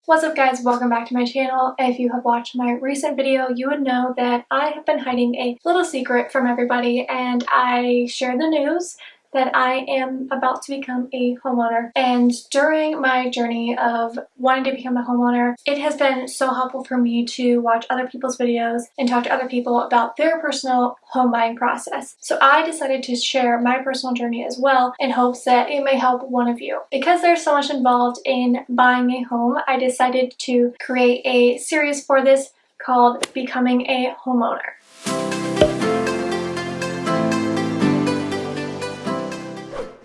What's up guys, welcome back to my channel. If you have watched my recent video, you would know that I have been hiding a little secret from everybody, and I shared the news that I am about to become a homeowner. And during my journey of wanting to become a homeowner, it has been so helpful for me to watch other people's videos and talk to other people about their personal home buying process. So I decided to share my personal journey as well in hopes that it may help one of you. Because there's so much involved in buying a home, I decided to create a series for this called Becoming a Homeowner.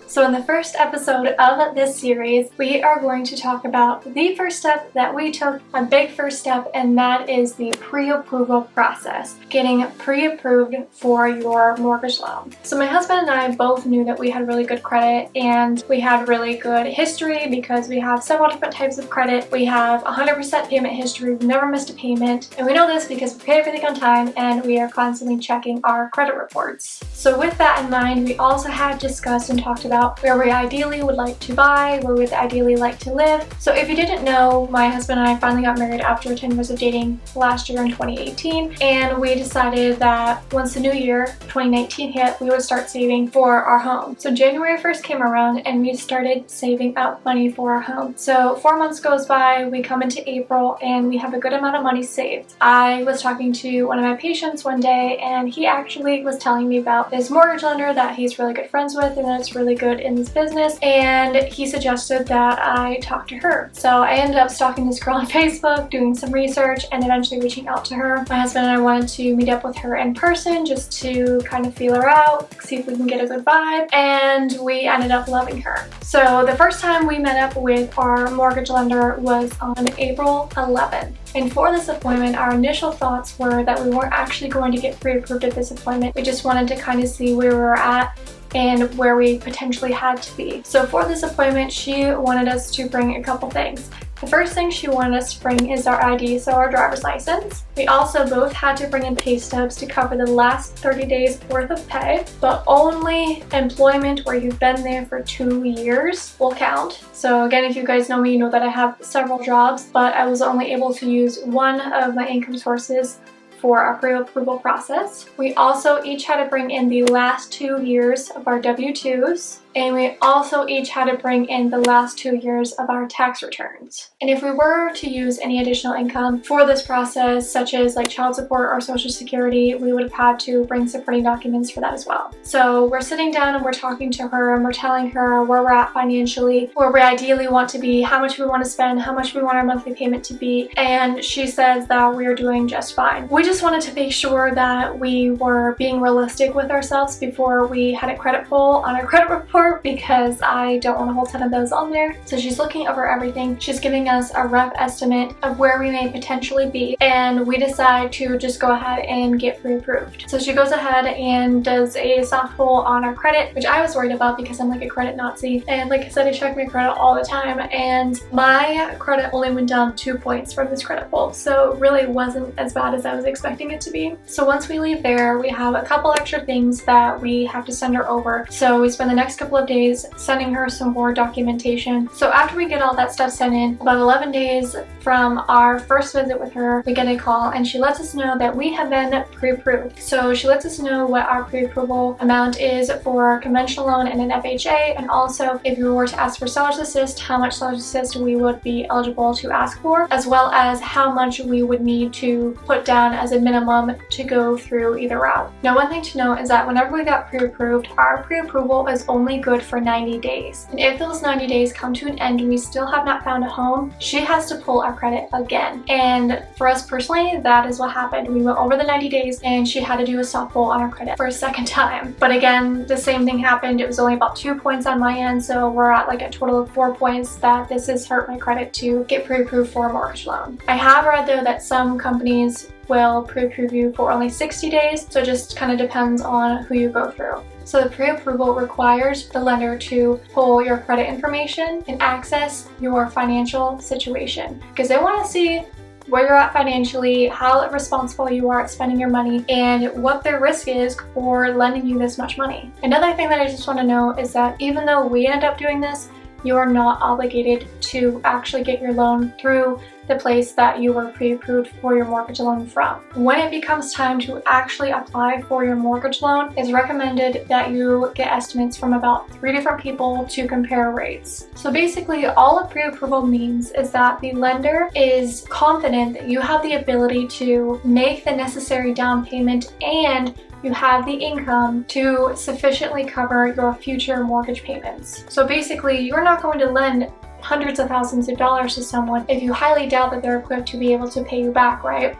So in the first episode of this series, we are going to talk about the first step that we took, a big first step, and that is the pre-approval process, getting pre-approved for your mortgage loan. So my husband and I both knew that we had really good credit and we had really good history because we have several different types of credit. We have 100% payment history, we've never missed a payment, and we know this because we pay everything on time and we are constantly checking our credit reports. So with that in mind, we also had discussed and talked about where we ideally would like to buy, where we'd ideally like to live. So if you didn't know, my husband and I finally got married after 10 years of dating last year in 2018, and we decided that once the new year, 2019 hit, we would start saving for our home. So January 1st came around and we started saving up money for our home. So 4 months goes by, we come into April and we have a good amount of money saved. I was talking to one of my patients one day and he actually was telling me about this mortgage lender that he's really good friends with and that's really good in this business, and he suggested that I talk to her. So I ended up stalking this girl on Facebook, doing some research, and eventually reaching out to her. My husband and I wanted to meet up with her in person just to kind of feel her out, see if we can get a good vibe, and we ended up loving her. So the first time we met up with our mortgage lender was on April 11th. And for this appointment, our initial thoughts were that we weren't actually going to get pre-approved at this appointment. We just wanted to kind of see where we were at and where we potentially had to be. So for this appointment, she wanted us to bring a couple things. The first thing she wanted us to bring is our ID, so our driver's license. We also both had to bring in pay stubs to cover the last 30 days worth of pay, but only employment where you've been there for 2 years will count. So again, if you guys know me, you know that I have several jobs, but I was only able to use one of my income sources for our pre-approval process. We also each had to bring in the last 2 years of our W-2s, and we also each had to bring in the last 2 years of our tax returns. And if we were to use any additional income for this process, such as like child support or social security, we would have had to bring supporting documents for that as well. So we're sitting down and we're talking to her and we're telling her where we're at financially, where we ideally want to be, how much we want to spend, how much we want our monthly payment to be, and she says that we are doing just fine. We just wanted to make sure that we were being realistic with ourselves before we had a credit pull on our credit report, because I don't want a whole ton of those on there. So she's looking over everything. She's giving us a rough estimate of where we may potentially be, and we decide to just go ahead and get pre-approved. So she goes ahead and does a soft pull on our credit, which I was worried about because I'm like a credit Nazi, and like I said, I check my credit all the time, and my credit only went down 2 points from this credit pull, so it really wasn't as bad as I was expecting it to be. So once we leave there, we have a couple extra things that we have to send her over. So we spend the next couple of days sending her some more documentation. So after we get all that stuff sent in, about 11 days from our first visit with her, we get a call and she lets us know that we have been pre-approved. So she lets us know what our pre-approval amount is for a conventional loan and an FHA, and also if we were to ask for seller's assist, how much seller's assist we would be eligible to ask for, as well as how much we would need to put down as a minimum to go through either route. Now, one thing to note is that whenever we got pre-approved, our pre-approval is only good for 90 days. And if those 90 days come to an end and we still have not found a home, she has to pull our credit again. And for us personally, that is what happened. We went over the 90 days and she had to do a soft pull on our credit for a second time. But again, the same thing happened. It was only about 2 points on my end, so we're at like a total of 4 points that this has hurt my credit to get pre-approved for a mortgage loan. I have read though that some companies will pre-approve you for only 60 days, so it just kind of depends on who you go through. So the pre-approval requires the lender to pull your credit information and access your financial situation, because they want to see where you're at financially, how responsible you are at spending your money, and what their risk is for lending you this much money. Another thing that I just want to know is that even though we ended up doing this, you are not obligated to actually get your loan through the place that you were pre-approved for your mortgage loan from. When it becomes time to actually apply for your mortgage loan, it's recommended that you get estimates from about 3 different people to compare rates. So basically, all a pre-approval means is that the lender is confident that you have the ability to make the necessary down payment and you have the income to sufficiently cover your future mortgage payments. So basically, you're not going to lend hundreds of thousands of dollars to someone if you highly doubt that they're equipped to be able to pay you back, right?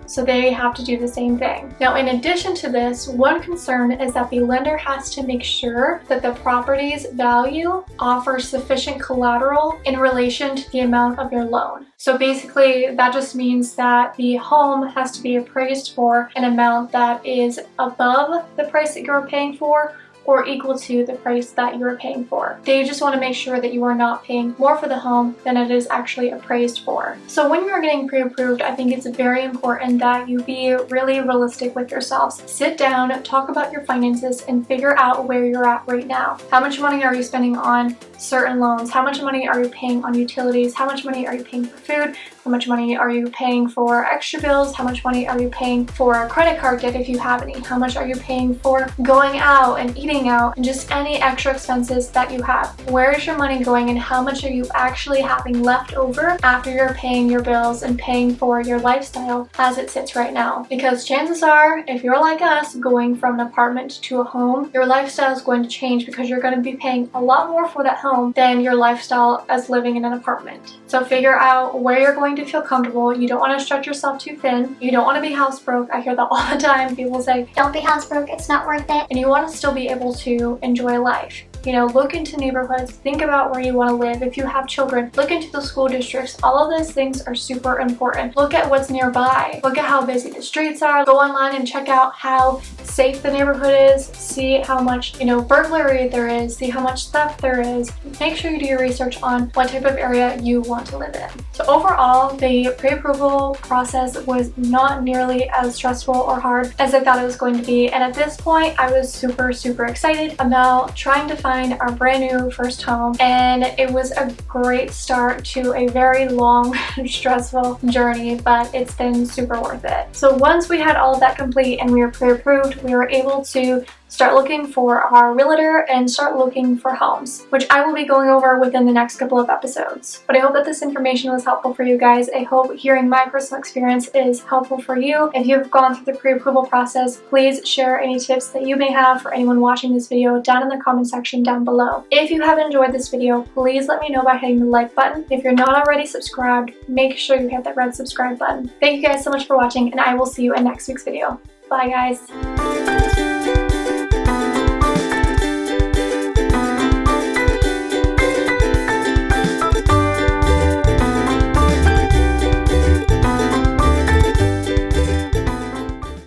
So they have to do the same thing. Now, in addition to this, one concern is that the lender has to make sure that the property's value offers sufficient collateral in relation to the amount of your loan. So basically, that just means that the home has to be appraised for an amount that is above the price that you're paying for or equal to the price that you're paying for. They just want to make sure that you are not paying more for the home than it is actually appraised for. So when you're getting pre-approved, I think it's very important that you be really realistic with yourselves. Sit down, talk about your finances, and figure out where you're at right now. How much money are you spending on certain loans? How much money are you paying on utilities? How much money are you paying for food? How much money are you paying for extra bills? How much money are you paying for a credit card debt if you have any? How much are you paying for going out and eating out and just any extra expenses that you have? Where is your money going and how much are you actually having left over after you're paying your bills and paying for your lifestyle as it sits right now? Because chances are, if you're like us, going from an apartment to a home, your lifestyle is going to change because you're going to be paying a lot more for that home than your lifestyle as living in an apartment. So figure out where you're going to feel comfortable. You don't want to stretch yourself too thin. You don't want to be house broke. I hear that all the time. People say, don't be house broke, it's not worth it. And you want to still be able to enjoy life. You know, look into neighborhoods, think about where you want to live. If you have children, look into the school districts. All of those things are super important. Look at what's nearby. Look at how busy the streets are. Go online and check out how safe the neighborhood is. See how much, burglary there is. See how much theft there is. Make sure you do your research on what type of area you want to live in. So overall, the pre-approval process was not nearly as stressful or hard as I thought it was going to be. And at this point, I was super, super excited about trying to find our brand new first home, and it was a great start to a very long stressful journey, but it's been super worth it. So once we had all of that complete and we were pre-approved, we were able to start looking for our realtor and start looking for homes, which I will be going over within the next couple of episodes. But I hope that this information was helpful for you guys. I hope hearing my personal experience is helpful for you. If you've gone through the pre-approval process, please share any tips that you may have for anyone watching this video down in the comment section down below. If you have enjoyed this video, please let me know by hitting the like button. If you're not already subscribed, make sure you hit that red subscribe button. Thank you guys so much for watching, and I will see you in next week's video. Bye guys!